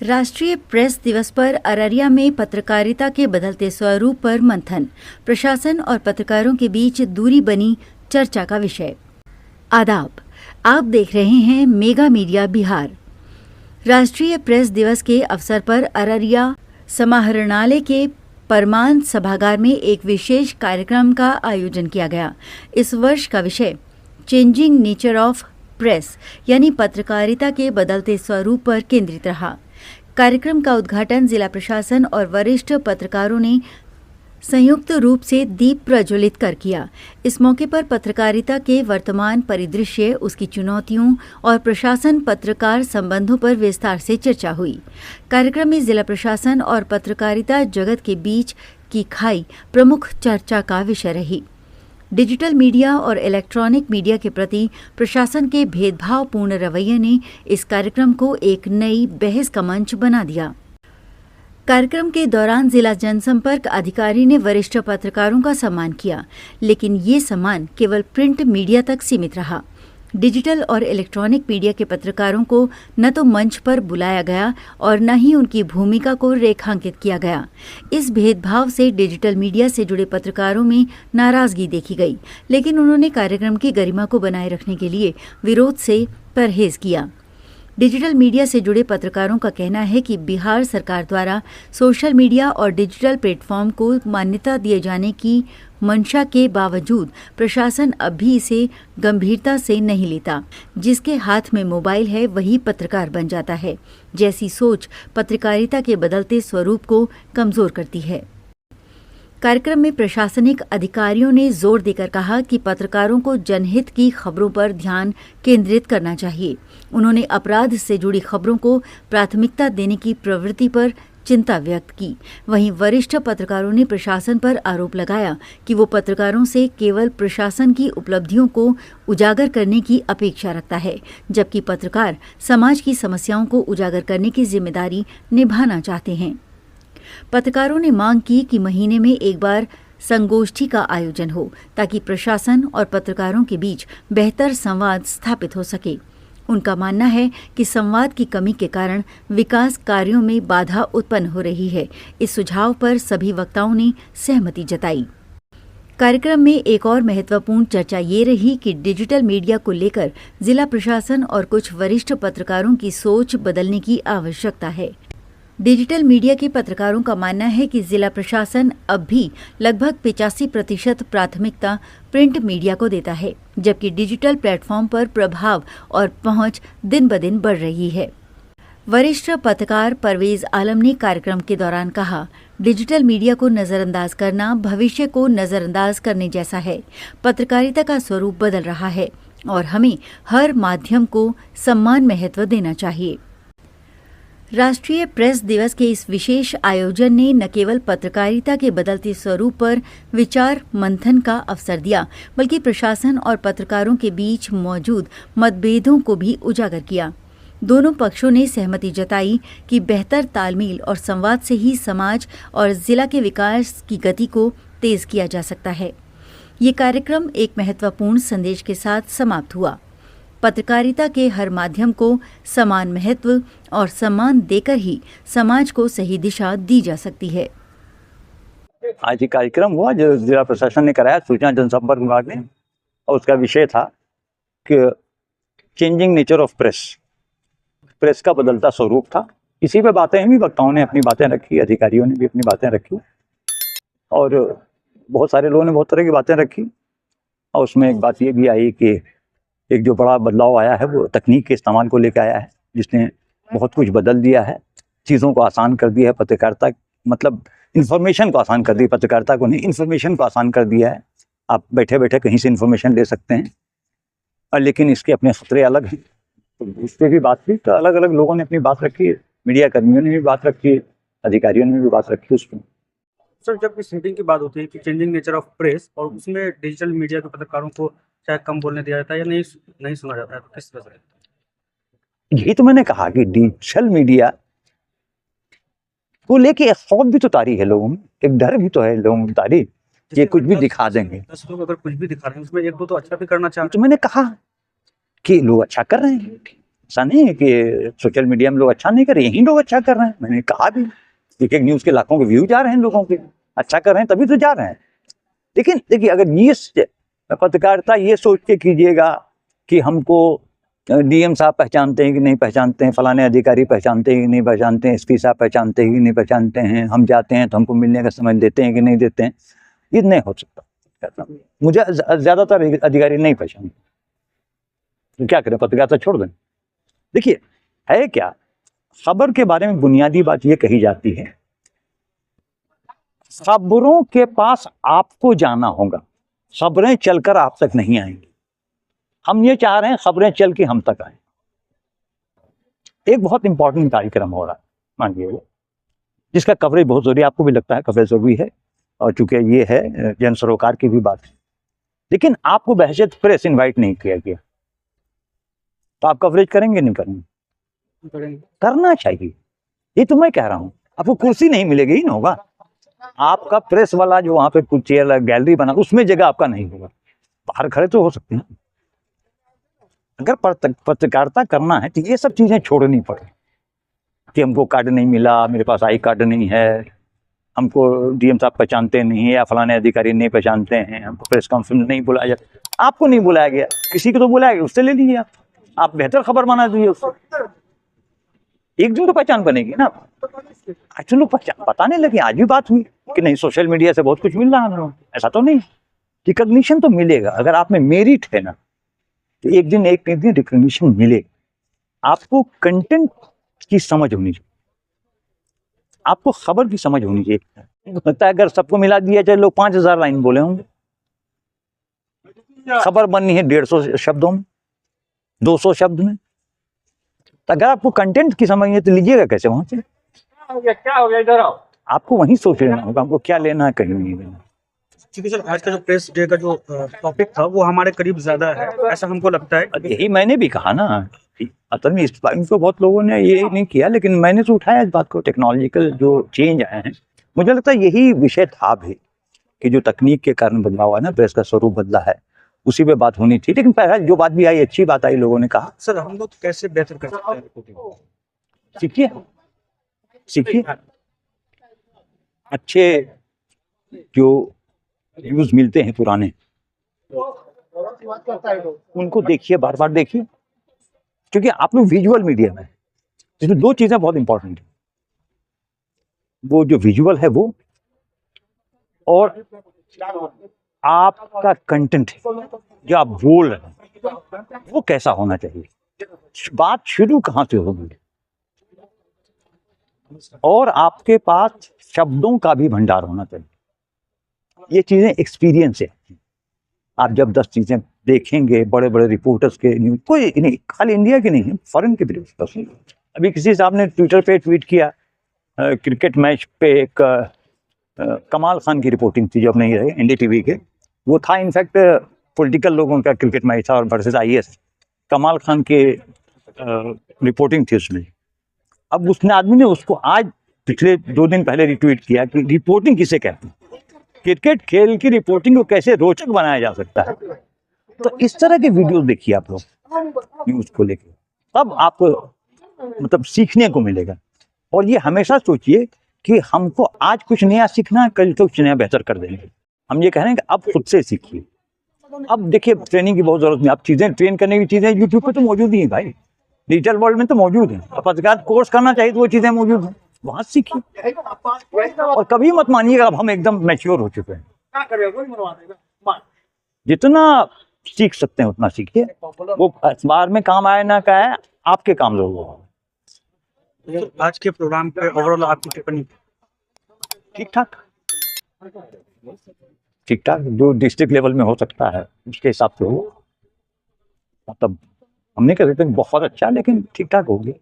राष्ट्रीय प्रेस दिवस पर अररिया में पत्रकारिता के बदलते स्वरूप पर मंथन, प्रशासन और पत्रकारों के बीच दूरी बनी चर्चा का विषय। आदाब, आप देख रहे हैं मेगा मीडिया बिहार। राष्ट्रीय प्रेस दिवस के अवसर पर अररिया समाहरणालय के परमान सभागार में एक विशेष कार्यक्रम का आयोजन किया गया। इस वर्ष का विषय चेंजिंग नेचर ऑफ प्रेस यानी पत्रकारिता के बदलते स्वरूप पर केंद्रित रहा। कार्यक्रम का उद्घाटन जिला प्रशासन और वरिष्ठ पत्रकारों ने संयुक्त रूप से दीप प्रज्वलित कर किया। इस मौके पर पत्रकारिता के वर्तमान परिदृश्य, उसकी चुनौतियों और प्रशासन पत्रकार संबंधों पर विस्तार से चर्चा हुई। कार्यक्रम में जिला प्रशासन और पत्रकारिता जगत के बीच की खाई प्रमुख चर्चा का विषय रही। डिजिटल मीडिया और इलेक्ट्रॉनिक मीडिया के प्रति प्रशासन के भेदभावपूर्ण रवैये ने इस कार्यक्रम को एक नई बहस का मंच बना दिया। कार्यक्रम के दौरान जिला जनसंपर्क अधिकारी ने वरिष्ठ पत्रकारों का सम्मान किया, लेकिन ये सम्मान केवल प्रिंट मीडिया तक सीमित रहा। डिजिटल और इलेक्ट्रॉनिक मीडिया के पत्रकारों को न तो मंच पर बुलाया गया और न ही उनकी भूमिका को रेखांकित किया गया। इस भेदभाव से डिजिटल मीडिया से जुड़े पत्रकारों में नाराजगी देखी गई, लेकिन उन्होंने कार्यक्रम की गरिमा को बनाए रखने के लिए विरोध से परहेज किया। डिजिटल मीडिया से जुड़े पत्रकारों का कहना है कि बिहार सरकार द्वारा सोशल मीडिया और डिजिटल प्लेटफॉर्म को मान्यता दिए जाने की मंशा के बावजूद प्रशासन अब भी इसे गंभीरता से नहीं लेता। जिसके हाथ में मोबाइल है वही पत्रकार बन जाता है, जैसी सोच पत्रकारिता के बदलते स्वरूप को कमजोर करती है। कार्यक्रम में प्रशासनिक अधिकारियों ने जोर देकर कहा कि पत्रकारों को जनहित की खबरों पर ध्यान केंद्रित करना चाहिए। उन्होंने अपराध से जुड़ी खबरों को प्राथमिकता देने की प्रवृत्ति पर चिंता व्यक्त की। वहीं वरिष्ठ पत्रकारों ने प्रशासन पर आरोप लगाया कि वो पत्रकारों से केवल प्रशासन की उपलब्धियों को उजागर करने की अपेक्षा रखता है, जबकि पत्रकार समाज की समस्याओं को उजागर करने की जिम्मेदारी निभाना चाहते हैं। पत्रकारों ने मांग की कि महीने में एक बार संगोष्ठी का आयोजन हो, ताकि प्रशासन और पत्रकारों के बीच बेहतर संवाद स्थापित हो सके। उनका मानना है कि संवाद की कमी के कारण विकास कार्यों में बाधा उत्पन्न हो रही है। इस सुझाव पर सभी वक्ताओं ने सहमति जताई। कार्यक्रम में एक और महत्वपूर्ण चर्चा ये रही कि डिजिटल मीडिया को लेकर जिला प्रशासन और कुछ वरिष्ठ पत्रकारों की सोच बदलने की आवश्यकता है। डिजिटल मीडिया के पत्रकारों का मानना है कि जिला प्रशासन अब भी लगभग 85% प्राथमिकता प्रिंट मीडिया को देता है, जबकि डिजिटल प्लेटफॉर्म पर प्रभाव और पहुंच दिन ब दिन बढ़ रही है। वरिष्ठ पत्रकार परवेज आलम ने कार्यक्रम के दौरान कहा, डिजिटल मीडिया को नजरअंदाज करना भविष्य को नजरअंदाज करने जैसा है। पत्रकारिता का स्वरूप बदल रहा है और हमें हर माध्यम को समान महत्व देना चाहिए। राष्ट्रीय प्रेस दिवस के इस विशेष आयोजन ने न केवल पत्रकारिता के बदलते स्वरूप पर विचार मंथन का अवसर दिया, बल्कि प्रशासन और पत्रकारों के बीच मौजूद मतभेदों को भी उजागर किया। दोनों पक्षों ने सहमति जताई कि बेहतर तालमेल और संवाद से ही समाज और जिला के विकास की गति को तेज किया जा सकता है। ये कार्यक्रम एक महत्वपूर्ण संदेश के साथ समाप्त हुआ। पत्रकारिता के हर माध्यम को समान महत्व और सम्मान देकर ही समाज को सही दिशा दी जा सकती है। आज ये कार्यक्रम हुआ जो जिला प्रशासन ने कराया, सूचना जनसंपर्क विभाग ने, और उसका विषय था कि changing nature of press, press का बदलता स्वरूप था। इसी पे बातें भी वक्ताओं ने अपनी बातें रखी, अधिकारियों ने भी अपनी बातें रखी और बहुत सारे लोगों ने बहुत तरह की बातें रखी। और उसमें एक बात ये भी आई कि एक जो बड़ा बदलाव आया है वो तकनीक के इस्तेमाल को लेकर आया है, जिसने बहुत कुछ बदल दिया है, चीज़ों को आसान कर दिया है। पत्रकारिता मतलब इन्फॉर्मेशन को आसान कर दी, पत्रकारिता को नहीं, इन्फॉर्मेशन को आसान कर दिया है। आप बैठे बैठे कहीं से इन्फॉर्मेशन ले सकते हैं, और लेकिन इसके अपने खतरे अलग हैं। तो इस पर भी बात की, तो अलग अलग लोगों ने अपनी बात रखी, मीडिया कर्मियों ने भी बात रखी, अधिकारियों ने भी बात रखी उस पर। सर, जब इस मीटिंग की बात होती है कि चेंजिंग नेचर ऑफ प्रेस, और उसमें डिजिटल मीडिया के पत्रकारों को शायद कम बोलने दिया जाता है या नहीं सुना जाता है, तो किस तरह से? यही तो मैंने कहा कि डिजिटल मीडिया को लेके एक खौफ भी तो तारी है लोगों में, एक डर भी तो है लोगों में तारी, ये कुछ भी दिखा देंगे। 10 लोग अगर कुछ भी दिखा रहे हैं उसमें एक दो तो अच्छा भी करना चाहते। तो मैंने कहा कि लोग अच्छा कर रहे हैं, ऐसा नहीं है कि सोशल मीडिया में लोग अच्छा नहीं कर रहे, यही लोग अच्छा कर रहे हैं। मैंने कहा भी, एक न्यूज़ के लाखों के व्यू जा रहे हैं लोगों के, अच्छा कर रहे हैं तभी तो जा रहे हैं। लेकिन देखिए, अगर ये पत्रकारिता ये सोच के कीजिएगा कि हमको डीएम साहब पहचानते हैं कि नहीं पहचानते हैं, फलाने अधिकारी पहचानते हैं कि नहीं पहचानते हैं, एसपी साहब पहचानते हैं कि नहीं पहचानते हैं, हम जाते हैं तो हमको मिलने का समय देते हैं कि नहीं देते हैं, ये नहीं हो सकता। मुझे ज़्यादातर अधिकारी नहीं पहचानते, तो क्या करें, पत्रकारिता छोड़ दें। देखिए, है क्या, खबर के बारे में बुनियादी बात ये कही जाती है, खबरों के पास आपको जाना होगा, खबरें चलकर आप तक नहीं आएंगी। हम ये चाह रहे हैं खबरें चल के हम तक आए। एक बहुत इंपॉर्टेंट कार्यक्रम हो रहा है, मानिए वो, जिसका कवरेज बहुत जरूरी है, आपको भी लगता है कवरेज जरूरी है, और चूंकि ये है जन सरोकार की भी बात है, लेकिन आपको बहैसियत प्रेस इनवाइट नहीं किया गया, तो आप कवरेज करेंगे नहीं करेंगे? करना चाहिए, ये तो मैं कह रहा हूँ। आपको कुर्सी नहीं मिलेगी ही ना होगा, आपका प्रेस वाला जो वहां पे कुछ चेयर गैलरी बना उसमें जगह आपका नहीं होगा, बाहर खड़े तो हो सकते हैं। अगर पत्रकारिता करना है तो ये सब चीजें छोड़नी पड़े कि हमको कार्ड नहीं मिला, मेरे पास आई कार्ड नहीं है, हमको डीएम साहब पहचानते नहीं है या फलाने अधिकारी नहीं पहचानते हैं, हमको प्रेस कॉन्फ्रेंस नहीं बुलाया। आपको नहीं बुलाया गया, किसी को तो बुलाया गया, उससे ले लीजिए, आप बेहतर खबर बना दीजिए उससे, एक दिन तो पहचान बनेगी ना। अच्छा, लोग बताने लगे, आज भी बात हुई कि नहीं सोशल मीडिया से बहुत कुछ मिल रहा है, ऐसा तो नहीं, रिकॉग्निशन तो मिलेगा। अगर आप में मेरिट है ना, तो एक दिन रिकॉग्निशन मिलेगा। आपको कंटेंट की समझ होनी चाहिए, आपको खबर की समझ होनी चाहिए। लगता है अगर सबको मिला दिया जाए, लोग 5000 लाइन बोले होंगे, खबर बननी है 150 शब्दों में, 200 शब्द में। तो अगर आपको कंटेंट की समझ है तो लीजिएगा कैसे वहां से? क्या हो गया इधर आओ, आपको वहीं सोच लेना होगा, हमको क्या लेना है, कहीं नहीं लेना। क्योंकि सर आज का जो प्रेस डे का जो टॉपिक था वो हमारे करीब ज्यादा है, ऐसा हमको लगता है। यही मैंने भी कहा ना, असल में इनको बहुत लोगों ने ये नहीं किया, लेकिन मैंने तो उठाया इस बात को, टेक्नोलॉजिकल जो चेंज आए हैं, मुझे लगता है यही विषय था भी कि जो तकनीक के कारण बदलाव है ना, प्रेस का स्वरूप बदला है, उसी पे बात होनी थी। लेकिन पहले जो बात भी आई, अच्छी बात आई, लोगों ने कहा सर हम लोग कैसे बेहतर कर सकते हैं रिपोर्टिंग? सीखिए, सीखिए, अच्छे जो न्यूज मिलते हैं पुराने, उनको देखिए, बार बार देखिए, क्योंकि आप लोग विजुअल मीडिया में, इसमें दो चीजें बहुत इंपॉर्टेंट है, वो जो विजुअल है वो, और आपका कंटेंट है जो आप बोल रहे हैं वो कैसा होना चाहिए, बात शुरू कहां से होगी, और आपके पास शब्दों का भी भंडार होना चाहिए। ये चीजें एक्सपीरियंस है। आप जब 10 चीजें देखेंगे, बड़े बड़े रिपोर्टर्स के न्यूज, कोई नहीं, खाली इंडिया के नहीं है, फॉरेन के भी। अभी किसी साहब ने ट्विटर पे ट्वीट किया, क्रिकेट मैच पे एक कमाल खान की रिपोर्टिंग थी जो अब नहीं रही, एनडीटीवी के, वो था इनफैक्ट पॉलिटिकल लोगों का क्रिकेट मैच था और वर्सेस आईएएस, कमाल खान की रिपोर्टिंग थी उसमें। अब उसने आदमी ने उसको आज पिछले 2 दिन पहले रिट्वीट किया कि रिपोर्टिंग किसे कहते हैं, क्रिकेट खेल की रिपोर्टिंग को कैसे रोचक बनाया जा सकता है। तो इस तरह के वीडियो देखिए आप लोग न्यूज को लेकर, तब आपको मतलब सीखने को मिलेगा। और ये हमेशा सोचिए कि हमको आज कुछ नया सीखना है, कल तो कुछ नया बेहतर कर देंगे। हम ये कह रहे हैं कि अब खुद से सीखिए। अब देखिए, ट्रेनिंग की बहुत जरूरत नहीं, आप चीजें ट्रेन करने की चीजें यूट्यूब पे तो मौजूद ही है भाई, डिजिटल वर्ल्ड में तो मौजूद है। पत्रकार कोर्स करना चाहिए तो वो चीजें मौजूद हैं, वहां सीखिए। और कभी मत मानिएगा अब हम एकदम मैच्योर हो चुके हैं, जितना सीख सकते हैं उतना सीखिए। वो अखबार में काम आए ना का है, आपके काम लोगों। आज के प्रोग्राम पे ओवरऑल आपकी टिप्पणी? ठीक ठाक, ठीक ठाक, जो डिस्ट्रिक्ट लेवल में हो सकता है उसके हिसाब से हो, मतलब हम नहीं कह सकते बहुत अच्छा, लेकिन ठीक ठाक हो गया।